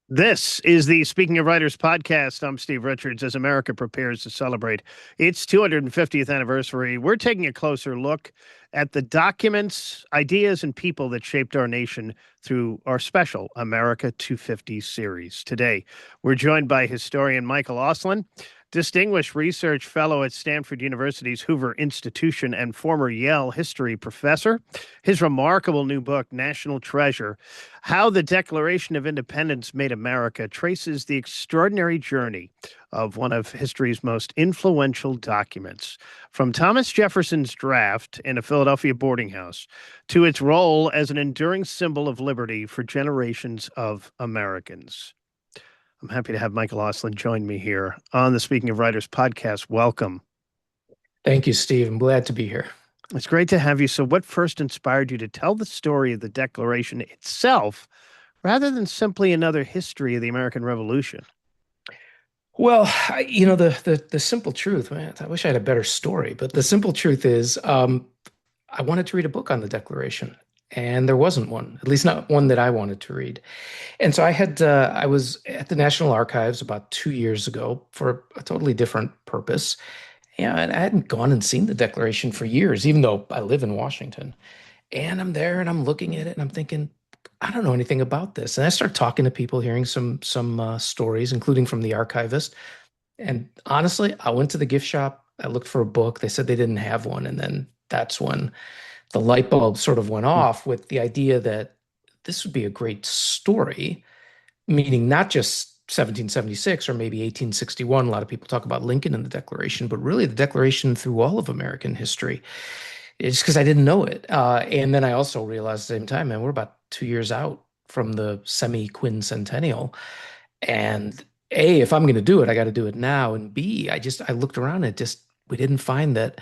This is the Speaking of Writers podcast. I'm Steve Richards. As America prepares to celebrate its 250th anniversary, we're taking a closer look at the documents, ideas, and people that shaped our nation through our special America 250 series. Today, we're joined by historian Michael Auslin, distinguished research fellow at Stanford University's Hoover Institution and former Yale history professor. His remarkable new book, National Treasure: How the Declaration of Independence Made America, traces the extraordinary journey of one of history's most influential documents, from Thomas Jefferson's draft in a Philadelphia boarding house to its role as an enduring symbol of liberty for generations of Americans. I'm happy to have Michael Auslin join me here on the Speaking of Writers podcast. Welcome. Thank you, Steve. I'm glad to be here. It's great to have you. So, what first inspired you to tell the story of the Declaration itself rather than simply another history of the American Revolution? Well, the simple truth, man, I wish I had a better story, but the simple truth is, I wanted to read a book on the Declaration, and there wasn't one, at least not one that I wanted to read. And so I was at the National Archives about 2 years ago for a totally different purpose. And I hadn't gone and seen the Declaration for years, even though I live in Washington. And I'm there and I'm looking at it and I'm thinking, I don't know anything about this. And I start talking to people, hearing some stories, including from the archivist. And honestly, I went to the gift shop. I looked for a book. They said they didn't have one. And then that's when the light bulb sort of went off with the idea that this would be a great story, meaning not just 1776 or maybe 1861. A lot of people talk about Lincoln in the Declaration, but really the Declaration through all of American history. It's because I didn't know it. And then I also realized at the same time, man, we're about 2 years out from the semi-quincentennial. And A, if I'm going to do it, I got to do it now. And B, I looked around and just we didn't find that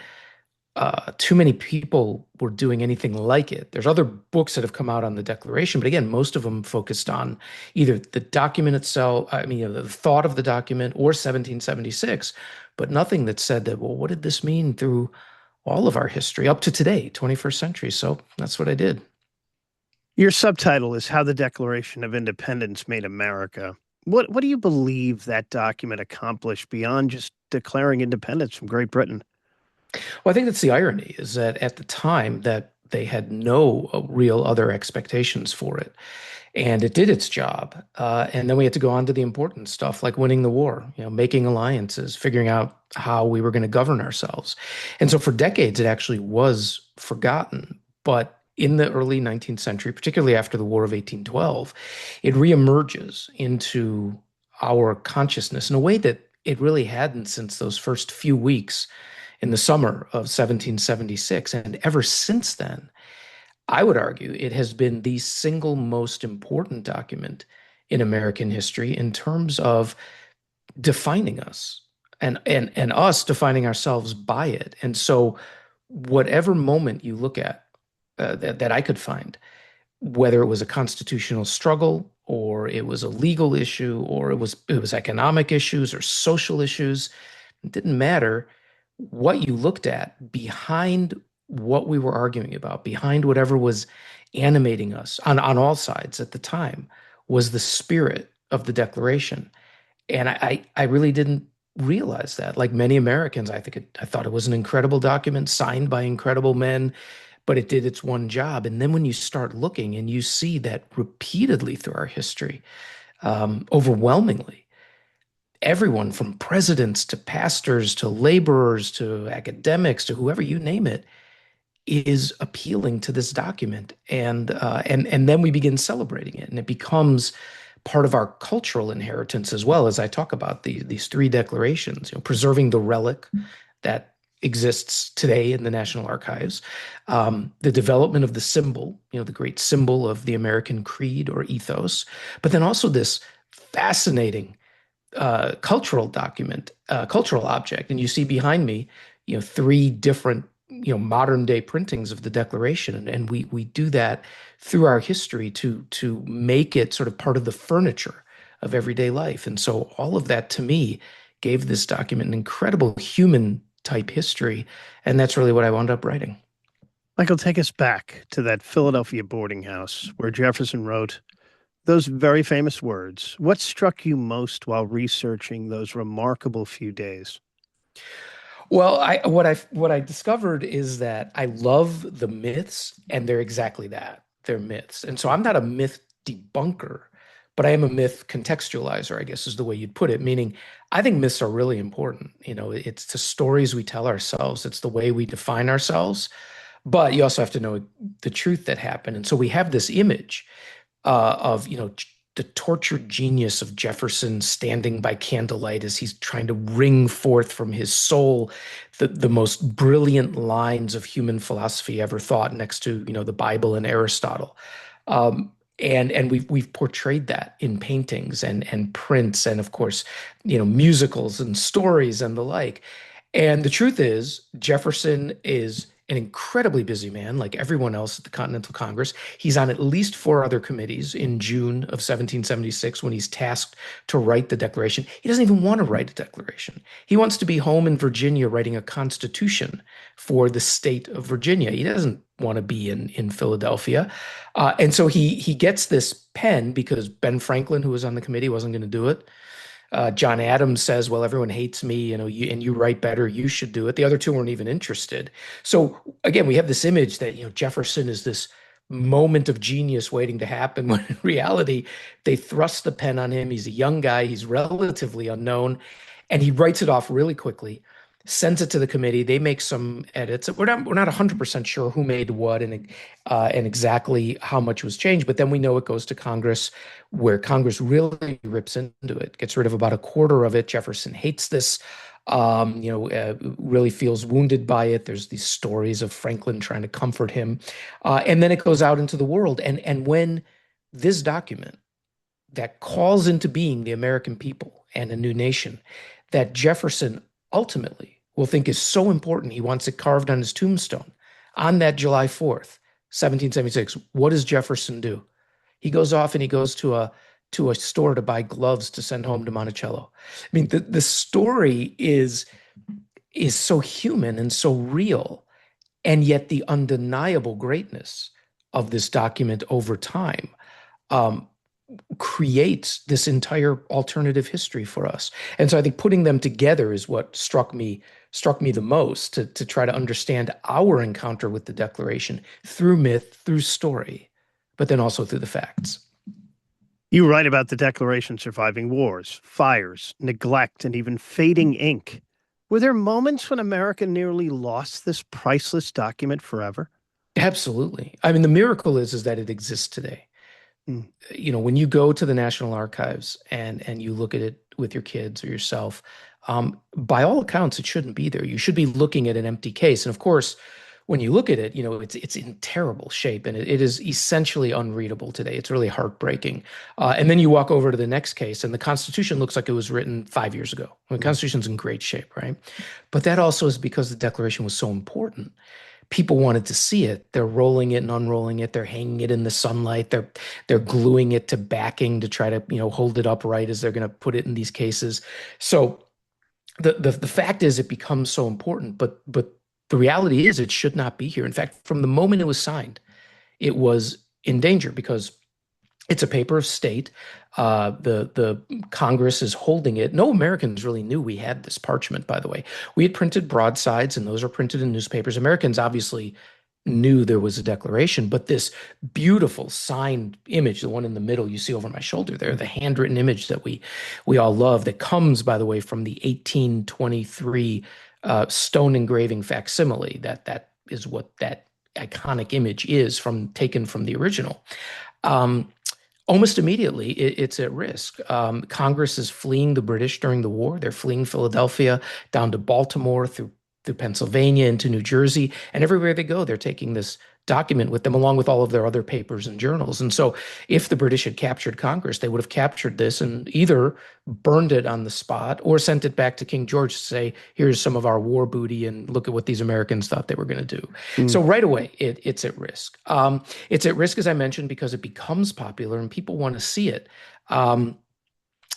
too many people were doing anything like it. There's other books that have come out on the Declaration, but again, most of them focused on either the document itself, I mean, the thought of the document, or 1776, but nothing that said that, well, what did this mean through all of our history up to today, 21st century? So that's what I did. Your subtitle is How the Declaration of Independence Made America. What do you believe that document accomplished beyond just declaring independence from Great Britain? Well, I think that's the irony is that at the time that they had no real other expectations for it. And it did its job. And then we had to go on to the important stuff like winning the war, making alliances, figuring out how we were going to govern ourselves. And so for decades, it actually was forgotten. But in the early 19th century, particularly after the War of 1812, it reemerges into our consciousness in a way that it really hadn't since those first few weeks in the summer of 1776. And ever since then, I would argue it has been the single most important document in American history in terms of defining us and us defining ourselves by it. And so, whatever moment you look at that I could find, whether it was a constitutional struggle or it was a legal issue or it was economic issues or social issues, it didn't matter what you looked at behind what we were arguing about, behind whatever was animating us on all sides at the time, was the spirit of the Declaration. And I really didn't realize that. Like many Americans, I thought it was an incredible document signed by incredible men, but it did its one job. And then when you start looking and you see that repeatedly through our history, overwhelmingly, everyone from presidents to pastors to laborers to academics to whoever you name it is appealing to this document, and then we begin celebrating it, and it becomes part of our cultural inheritance as well. As I talk about these three declarations, preserving the relic that exists today in the National Archives, the development of the symbol, the great symbol of the American creed or ethos, but then also this fascinating cultural document, cultural object. And you see behind me, three different, modern day printings of the Declaration. And we do that through our history to make it sort of part of the furniture of everyday life. And so all of that to me gave this document an incredible human type history. And that's really what I wound up writing. Michael, take us back to that Philadelphia boarding house where Jefferson wrote, Those very famous words. What struck you most while researching those remarkable few days? Well, what I discovered is that I love the myths, and they're exactly that. They're myths. And so I'm not a myth debunker, but I am a myth contextualizer, I guess is the way you'd put it, meaning I think myths are really important. It's the stories we tell ourselves, it's the way we define ourselves, but you also have to know the truth that happened. And so we have this image of the tortured genius of Jefferson standing by candlelight as he's trying to wring forth from his soul the most brilliant lines of human philosophy ever thought, next to the Bible and Aristotle. And we've portrayed that in paintings and prints, and of course musicals and stories and the like. And the truth is, Jefferson is an incredibly busy man, like everyone else at the Continental Congress. He's on at least four other committees in June of 1776 when he's tasked to write the Declaration. He doesn't even want to write a declaration. He wants to be home in Virginia writing a constitution for the state of Virginia. He doesn't want to be in Philadelphia. And so he gets this pen because Ben Franklin, who was on the committee, wasn't going to do it. John Adams says, "Well, everyone hates me, and you write better. You should do it." The other two weren't even interested. So again, we have this image that Jefferson is this moment of genius waiting to happen, when in reality, they thrust the pen on him. He's a young guy. He's relatively unknown, and he writes it off really quickly. Sends it to the committee. They make some edits. We're not 100% sure who made what and exactly how much was changed, but then we know it goes to Congress, where Congress really rips into it, gets rid of about a quarter of it. Jefferson hates this, really feels wounded by it. There's these stories of Franklin trying to comfort him. And then it goes out into the world. And when this document that calls into being the American people and a new nation, that Jefferson ultimately will think is so important, he wants it carved on his tombstone on that July 4th, 1776. What does Jefferson do? He goes off and he goes to a store to buy gloves to send home to Monticello. I mean, the story is so human and so real, and yet the undeniable greatness of this document over time um, creates this entire alternative history for us. And so I think putting them together is what struck me the most, to try to understand our encounter with the Declaration through myth, through story, but then also through the facts. You write about the Declaration surviving wars, fires, neglect, and even fading ink. Were there moments when America nearly lost this priceless document forever? Absolutely. I mean, the miracle is that it exists today. Hmm. When you go to the National Archives and you look at it with your kids or yourself, by all accounts, it shouldn't be there. You should be looking at an empty case. And of course, when you look at it, it's in terrible shape, and it is essentially unreadable today. It's really heartbreaking. And then you walk over to the next case, and the Constitution looks like it was written 5 years ago. The Constitution's in great shape, right? But that also is because the Declaration was so important. People wanted to see it. They're rolling it and unrolling it. They're hanging it in the sunlight. They're gluing it to backing to try to hold it upright as they're going to put it in these cases. So the fact is, it becomes so important, but the reality is, it should not be here. In fact, from the moment it was signed, it was in danger, because it's a paper of state. The Congress is holding it. No Americans really knew we had this parchment, by the way. We had printed broadsides, and those are printed in newspapers. Americans obviously knew there was a declaration, but this beautiful signed image, the one in the middle you see over my shoulder there, the handwritten image that we all love, that comes, by the way, from the 1823 stone engraving facsimile. That is what that iconic image is, taken from the original. Um, Almost immediately, it's at risk. Congress is fleeing the British during the war. They're fleeing Philadelphia down to Baltimore, through Pennsylvania into New Jersey, and everywhere they go, they're taking this document with them, along with all of their other papers and journals. And so, if the British had captured Congress, they would have captured this and either burned it on the spot or sent it back to King George to say, "Here's some of our war booty, and look at what these Americans thought they were going to do." Hmm. So right away, it's at risk. It's at risk, as I mentioned, because it becomes popular and people want to see it. Um,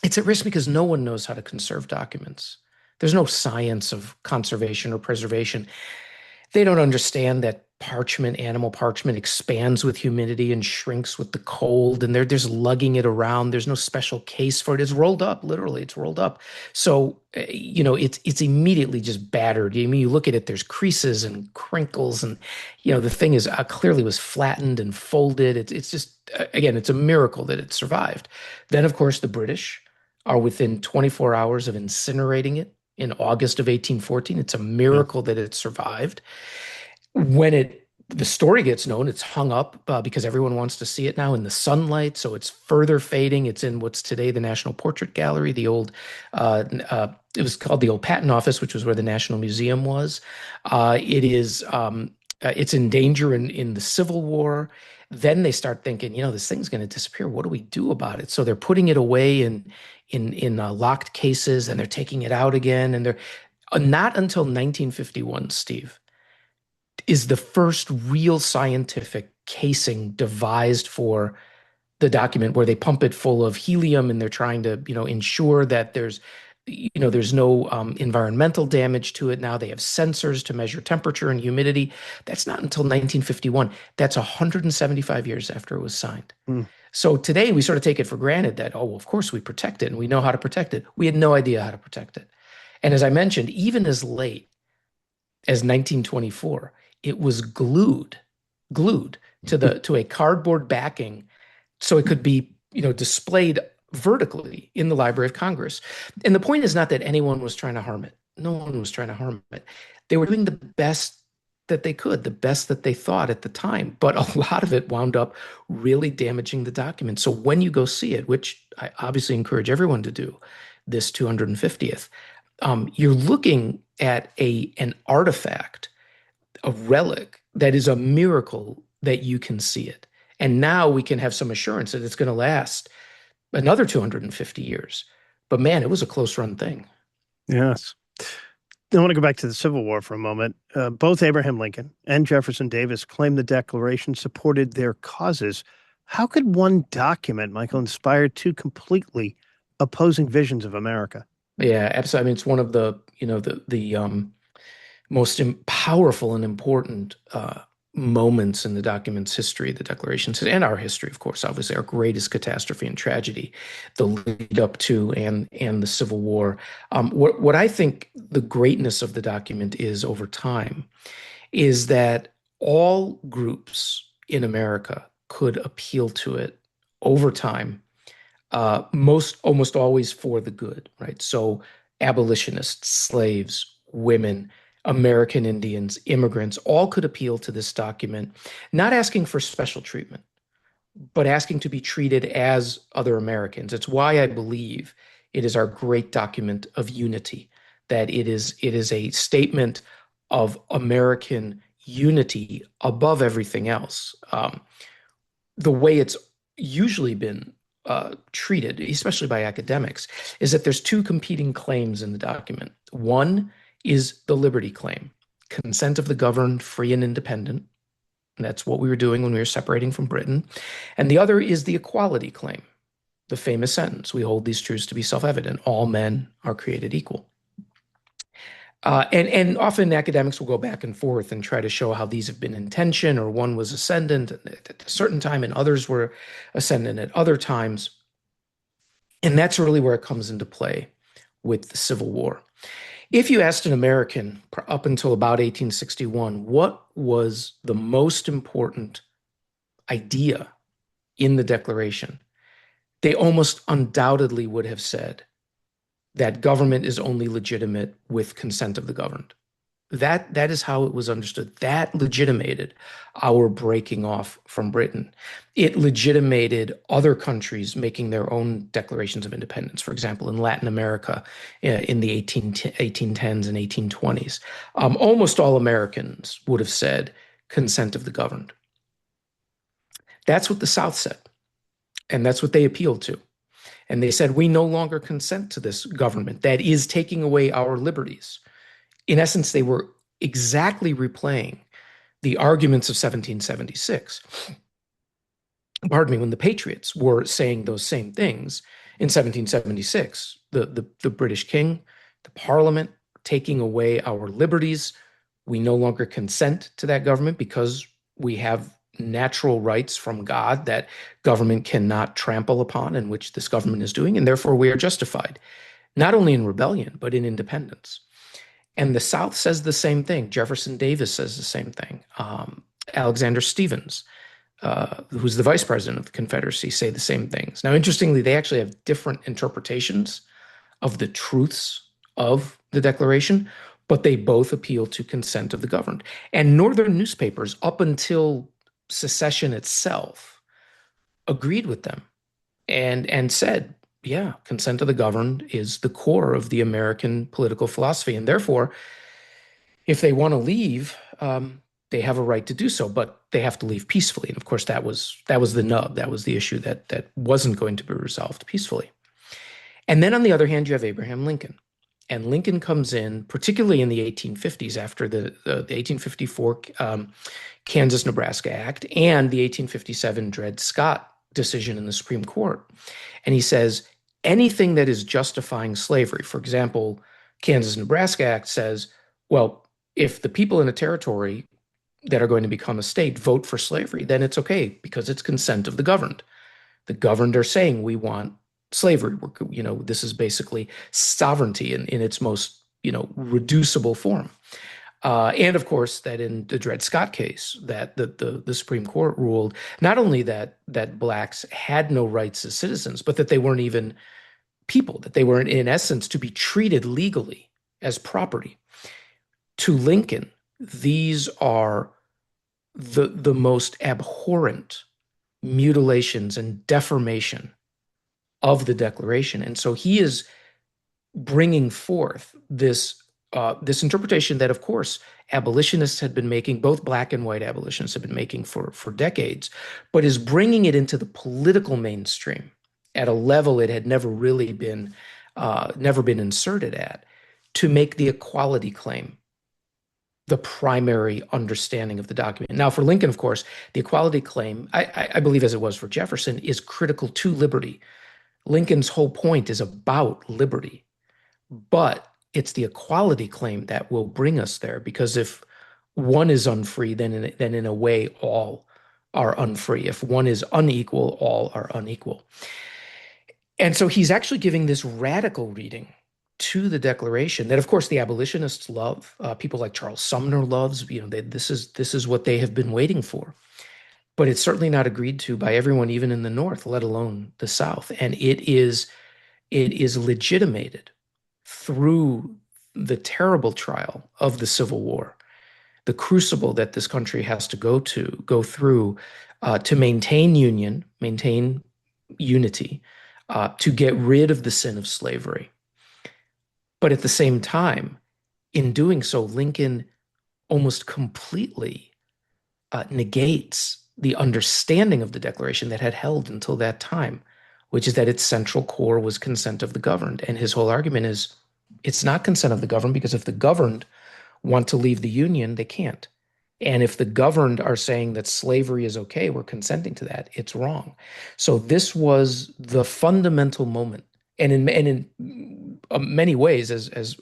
it's at risk because no one knows how to conserve documents. There's no science of conservation or preservation. They don't understand that parchment, animal parchment, expands with humidity and shrinks with the cold, and they're just lugging it around. There's no special case for it. It's rolled up, literally, it's rolled up. So, it's immediately just battered. I mean, you look at it, there's creases and crinkles, and the thing is clearly was flattened and folded. It's just again, it's a miracle that it survived. Then, of course, the British are within 24 hours of incinerating it in August of 1814. It's a Yeah. miracle that it survived. When the story gets known, it's hung up because everyone wants to see it now in the sunlight. So it's further fading. It's in what's today the National Portrait Gallery, it was called the old Patent Office, which was where the National Museum was. It's in danger in the Civil War. Then they start thinking, this thing's going to disappear. What do we do about it? So they're putting it away in locked cases, and they're taking it out again. And they're not until 1951, Steve, is the first real scientific casing devised for the document, where they pump it full of helium, and they're trying to, ensure that there's no environmental damage to it. Now they have sensors to measure temperature and humidity. That's not until 1951. That's 175 years after it was signed. Mm. So today we sort of take it for granted that, oh, well, of course we protect it and we know how to protect it. We had no idea how to protect it. And as I mentioned, even as late as 1924, it was glued to a cardboard backing so it could be, displayed vertically in the Library of Congress. And the point is not that anyone was trying to harm it. No one was trying to harm it. They were doing the best that they could, the best that they thought at the time. But a lot of it wound up really damaging the document. So when you go see it, which I obviously encourage everyone to do, this 250th, you're looking at an artifact, a relic that is a miracle that you can see it. And now we can have some assurance that it's going to last another 250 years. But man, it was a close run thing. Yes. I want to go back to the Civil War for a moment. Both Abraham Lincoln and Jefferson Davis claimed the Declaration supported their causes. How could one document, Michael, inspire two completely opposing visions of America? Yeah, absolutely. I mean, it's one of the most powerful and important moments in the document's history, the Declarations, and our history, of course, obviously our greatest catastrophe and tragedy, the lead up to and the Civil War. What I think the greatness of the document is over time is that all groups in America could appeal to it over time, almost always for the good, right? So abolitionists, slaves, women, American Indians, immigrants, all could appeal to this document, not asking for special treatment, but asking to be treated as other Americans. It's why I believe it is our great document of unity, that it is a statement of American unity above everything else. The way it's usually been treated, especially by academics, is that there's two competing claims in the document. One is the liberty claim, consent of the governed, free and independent. And that's what we were doing when we were separating from Britain. And the other is the equality claim, the famous sentence, we hold these truths to be self-evident, all men are created equal. And often academics will go back and forth and try to show how these have been in tension, or one was ascendant at a certain time and others were ascendant at other times. And that's really where it comes into play with the Civil War. If you asked an American up until about 1861, what was the most important idea in the Declaration, they almost undoubtedly would have said that government is only legitimate with consent of the governed. That is how it was understood. That legitimated our breaking off from Britain. It legitimated other countries making their own declarations of independence. For example, in Latin America in the 1810s and 1820s, almost all Americans would have said consent of the governed. That's what the South said, and that's what they appealed to. And they said, we no longer consent to this government that is taking away our liberties. In essence, they were exactly replaying the arguments of 1776. Pardon me, when the Patriots were saying those same things in 1776, the British king, the Parliament, taking away our liberties, We no longer consent to that government because we have natural rights from God that government cannot trample upon, and which this government is doing, and therefore we are justified, not only in rebellion, but in independence. And the South says the same thing. Jefferson Davis says the same thing. Alexander Stephens, who's the vice president of the Confederacy, say the same things. Now, interestingly, they actually have different interpretations of the truths of the Declaration, but they both appeal to consent of the governed. And Northern newspapers, up until secession itself, agreed with them and said, yeah, consent of the governed is the core of the American political philosophy. And therefore, if they want to leave, they have a right to do so, but they have to leave peacefully. And of course, that was the nub. That was the issue that wasn't going to be resolved peacefully. And then on the other hand, you have Abraham Lincoln. And Lincoln comes in, particularly in the 1850s, after the 1854 Kansas-Nebraska Act and the 1857 Dred Scott decision in the Supreme Court. And he says, anything that is justifying slavery, for example, Kansas-Nebraska Act says, well, if the people in a territory that are going to become a state vote for slavery, then it's okay because it's consent of the governed. The governed are saying we want slavery. This is basically sovereignty in its most, reducible form. And of course, that in the Dred Scott case, that the Supreme Court ruled not only that blacks had no rights as citizens, but that they weren't even people, that they were in essence to be treated legally as property. To Lincoln, these are the most abhorrent mutilations and deformation of the Declaration. And so he is bringing forth this interpretation that, of course, abolitionists had been making, both black and white abolitionists have been making for decades, but is bringing it into the political mainstream at a level it had never really been, never been inserted at, to make the equality claim the primary understanding of the document. Now, for Lincoln, of course, the equality claim, I believe as it was for Jefferson, is critical to liberty. Lincoln's whole point is about liberty, but it's the equality claim that will bring us there, because if one is unfree, then in a way, all are unfree. If one is unequal, all are unequal. And so he's actually giving this radical reading to the Declaration that, of course, the abolitionists love. People like Charles Sumner loves. This is what they have been waiting for. But it's certainly not agreed to by everyone, even in the North, let alone the South. And it is legitimated through the terrible trial of the Civil War, the crucible that this country has to go through to maintain union, maintain unity, to get rid of the sin of slavery. But at the same time, in doing so, Lincoln almost completely negates the understanding of the Declaration that had held until that time, which is that its central core was consent of the governed. And his whole argument is it's not consent of the governed, because if the governed want to leave the Union, they can't. And if the governed are saying that slavery is okay, we're consenting to that, it's wrong. So this was the fundamental moment. And in many ways, as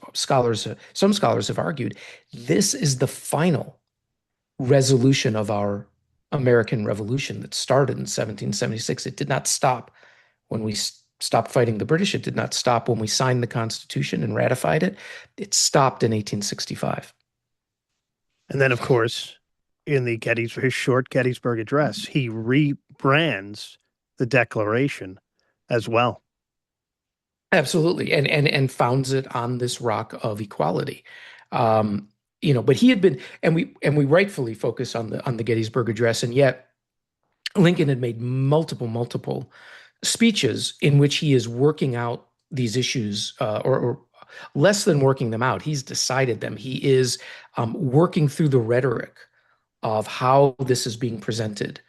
some scholars have argued, this is the final resolution of our American Revolution that started in 1776. It did not stop when we stopped fighting the British. It did not stop when we signed the Constitution and ratified it. It stopped in 1865. And then, of course, in his short Gettysburg Address, he rebrands the Declaration as well. Absolutely, and founds it on this rock of equality. But he had been, and we rightfully focus on the Gettysburg Address, and yet Lincoln had made multiple speeches in which he is working out these issues, or less than working them out. He's decided them. He is working through the rhetoric of how this is being presented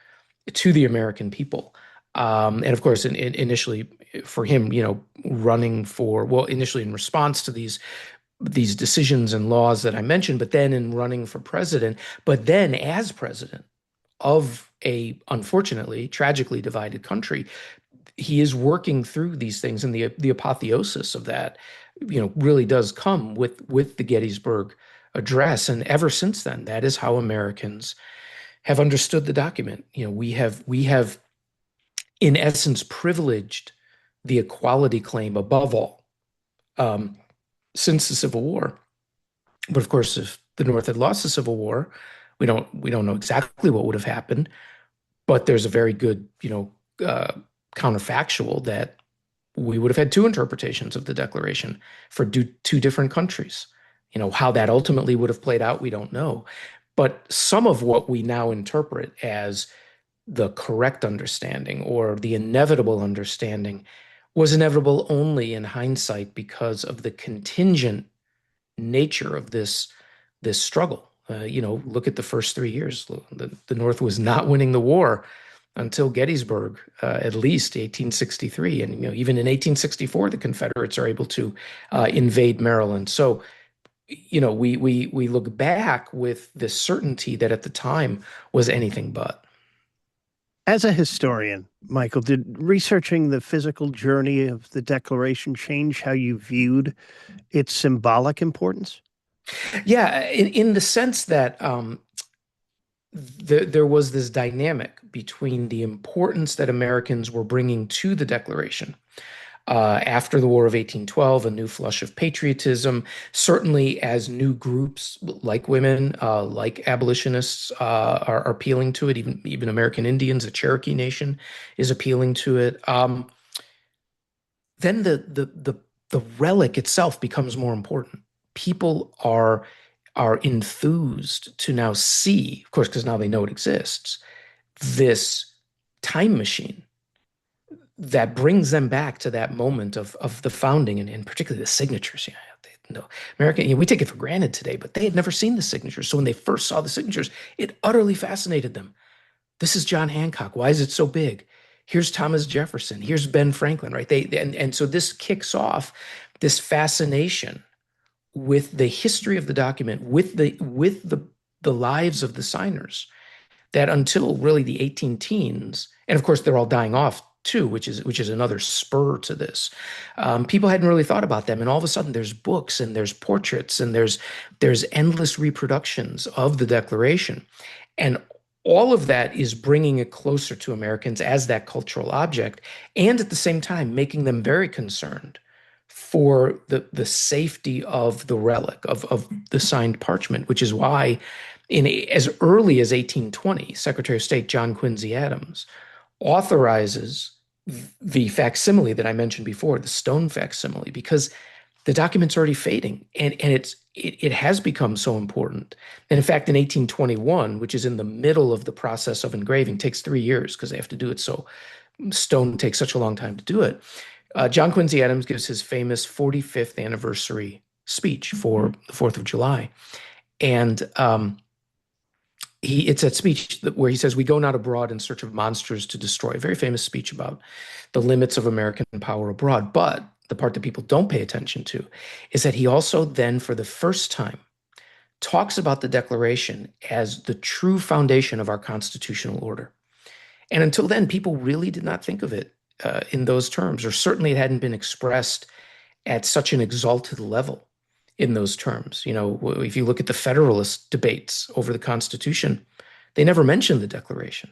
to the American people. And of course, initially for him, initially in response to these decisions and laws that I mentioned, but then in running for president, but then as president of a, unfortunately, tragically divided country, he is working through these things. And the apotheosis of that, really does come with the Gettysburg address. And ever since then, that is how Americans have understood the document. We have in essence privileged the equality claim above all um, since the Civil War. But of course, if the North had lost the Civil War, we don't know exactly what would have happened. But there's a very good, counterfactual that we would have had two interpretations of the Declaration for two different countries. How that ultimately would have played out, we don't know. But some of what we now interpret as the correct understanding or the inevitable understanding was inevitable only in hindsight because of the contingent nature of this struggle. Look at the first 3 years. The North was not winning the war until Gettysburg, at least 1863, and even in 1864, the Confederates are able to invade Maryland. So, we look back with the certainty that at the time was anything but. As a historian, Michael, did researching the physical journey of the Declaration change how you viewed its symbolic importance? Yeah, in the sense that there was this dynamic between the importance that Americans were bringing to the Declaration after the War of 1812, a new flush of patriotism, certainly as new groups like women, like abolitionists are appealing to it, even American Indians, the Cherokee Nation is appealing to it. Then the relic itself becomes more important. People are enthused to now see, of course, because now they know it exists, this time machine that brings them back to that moment of the founding and particularly the signatures. American, we take it for granted today, but they had never seen the signatures. So when they first saw the signatures, it utterly fascinated them. This is John Hancock. Why is it so big? Here's Thomas Jefferson. Here's Ben Franklin, right? And so this kicks off this fascination with the history of the document, with the lives of the signers, that until really the 18 teens, and of course they're all dying off too, which is another spur to this. People hadn't really thought about them, and all of a sudden there's books and there's portraits and there's endless reproductions of the Declaration, and all of that is bringing it closer to Americans as that cultural object, and at the same time making them very concerned for the safety of the relic of the signed parchment, which is why as early as 1820, Secretary of State John Quincy Adams authorizes the facsimile that I mentioned before, the stone facsimile, because the document's already fading, and it has become so important. And in fact, in 1821, which is in the middle of the process of engraving, takes 3 years because they have to do it so stone takes such a long time to do it. John Quincy Adams gives his famous 45th anniversary speech for the 4th of July. And it's that speech where he says, "We go not abroad in search of monsters to destroy." A very famous speech about the limits of American power abroad. But the part that people don't pay attention to is that he also then, for the first time, talks about the Declaration as the true foundation of our constitutional order. And until then, people really did not think of it in those terms, or certainly it hadn't been expressed at such an exalted level in those terms. If you look at the Federalist debates over the Constitution, they never mentioned the Declaration.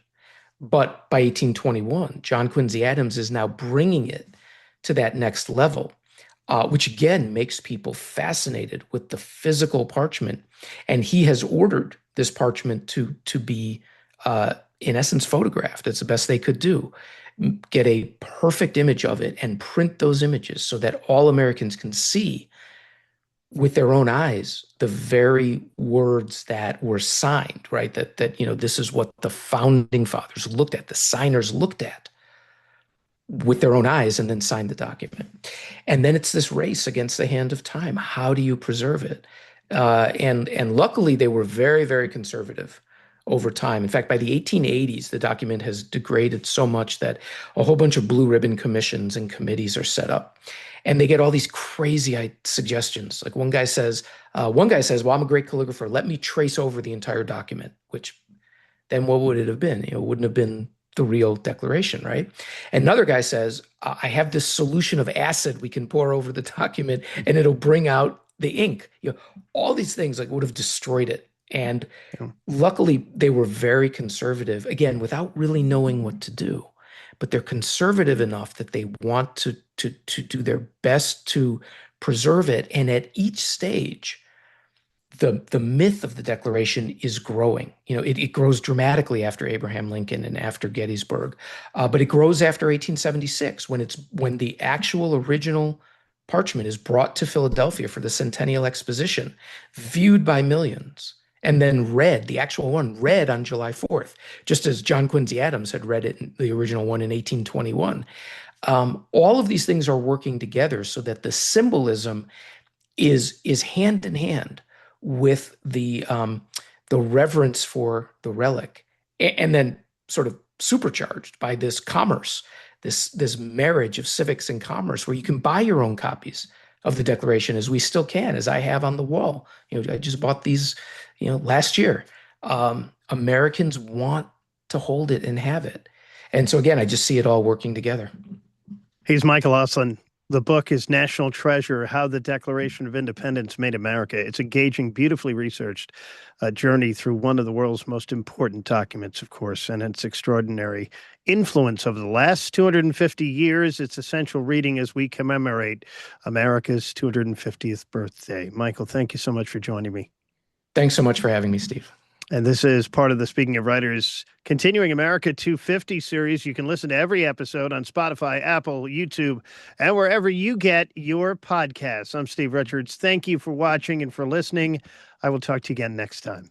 But by 1821, John Quincy Adams is now bringing it to that next level, which again makes people fascinated with the physical parchment. And he has ordered this parchment to be, in essence, photographed. It's the best they could do. Get a perfect image of it and print those images so that all Americans can see with their own eyes the very words that were signed, right? That this is what the founding fathers looked at, the signers looked at with their own eyes, and then signed the document. And then it's this race against the hand of time. How do you preserve it? And luckily they were very, very conservative over time. In fact, by the 1880s, the document has degraded so much that a whole bunch of blue ribbon commissions and committees are set up. And they get all these crazy suggestions. Like one guy says, "Well, I'm a great calligrapher. Let me trace over the entire document," which then what would it have been? It wouldn't have been the real Declaration, right? Another guy says, "I have this solution of acid we can pour over the document and it'll bring out the ink, all these things like would have destroyed it. And Yeah. luckily, they were very conservative, again, without really knowing what to do. But they're conservative enough that they want to do their best to preserve it. And at each stage, the myth of the Declaration is growing. It grows dramatically after Abraham Lincoln and after Gettysburg, but it grows after 1876 when the actual original parchment is brought to Philadelphia for the Centennial Exposition, viewed by millions, and then read, the actual one read on July 4th, just as John Quincy Adams had read it, the original one in 1821. All of these things are working together so that the symbolism is hand in hand with the reverence for the relic, and then sort of supercharged by this commerce, this marriage of civics and commerce, where you can buy your own copies of the Declaration, as we still can, as I have on the wall. I just bought these, last year. Americans want to hold it and have it, and so again, I just see it all working together. He's Michael Auslin. The book is National Treasure: How the Declaration of Independence Made America. It's engaging, beautifully researched journey through one of the world's most important documents, of course, and its extraordinary influence over the last 250 years. It's essential reading as we commemorate America's 250th birthday. Michael, thank you so much for joining me. Thanks so much for having me, Steve. And this is part of the Speaking of Writers Continuing America 250 series. You can listen to every episode on Spotify, Apple, YouTube, and wherever you get your podcasts. I'm Steve Richards. Thank you for watching and for listening. I will talk to you again next time.